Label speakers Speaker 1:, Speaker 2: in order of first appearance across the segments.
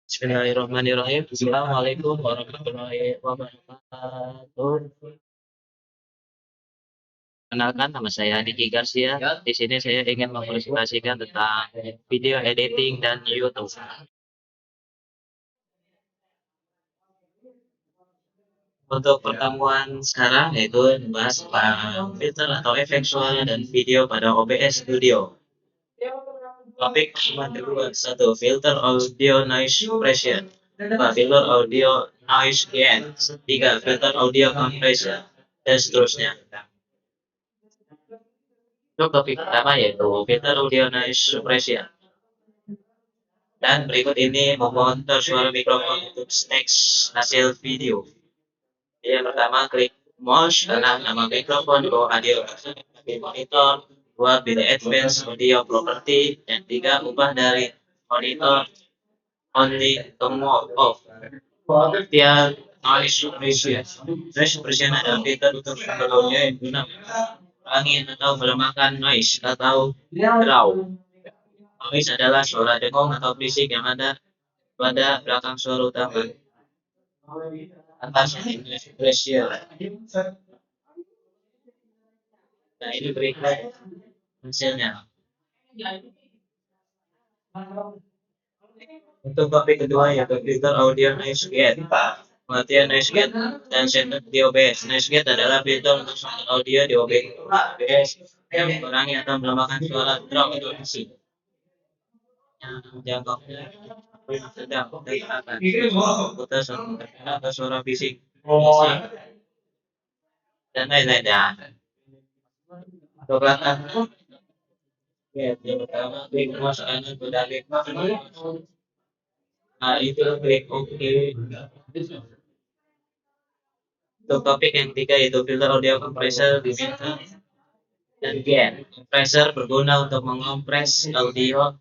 Speaker 1: Bismillahirrahmanirrahim. Assalamualaikum warahmatullahi wabarakatuh. Kenalkan, nama saya Diki Garcia. Di sini saya ingin mempresentasikan tentang video editing dan YouTube. Untuk pertemuan sekarang yaitu membahas tentang filter atau efek suara dan video pada OBS Studio. Topik yang kedua, satu filter audio noise suppression. Dua, filter audio noise gain. Tiga, filter audio compression, dan seterusnya. Untuk topik pertama yaitu filter audio noise suppression. Dan berikut ini memonitor suara mikrofon untuk next hasil video. Jadi yang pertama, klik mouse karena nama mikrofon go audio di monitor. Dua, pilih advanced audio property. Dan tiga, ubah dari monitor only to mode off. Dia noise suppression. Noise suppression adalah filter untuk sumber audio yang guna angin atau melemahkan noise atau draw. Noise adalah suara dengung atau berisik yang ada pada belakang suara utama. Atas noise suppression. Nah, ini berikut hasilnya. Untuk topik kedua yaitu filter audio noise gate. Pengertian noise gate dan standar di OBS. Noise gate adalah filter untuk sumber audio di OBS yang mengurangi atau melemahkan suara draw atau berisik. Jangkauannya sedang putar atau suara fisik dan lain-lainnya. Untuk latar yang pertama, klik mouse kanan pada klik nah itu klik OK. Untuk topik yang ketiga yaitu filter audio compressor limiter dan gain. Compressor berguna untuk mengompres audio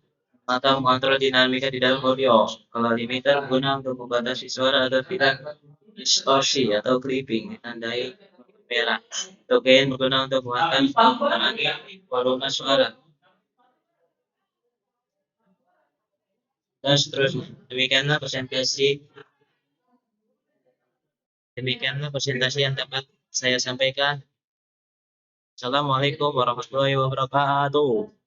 Speaker 1: atau mengontrol dinamika di dalam audio. Kalau limiter berguna untuk membatasi suara agar tidak distorsi atau clipping ditandai merah. Untuk gain berguna untuk mengurangi volume suara dan seterusnya. Demikianlah presentasi yang dapat saya sampaikan. Assalamualaikum warahmatullahi wabarakatuh.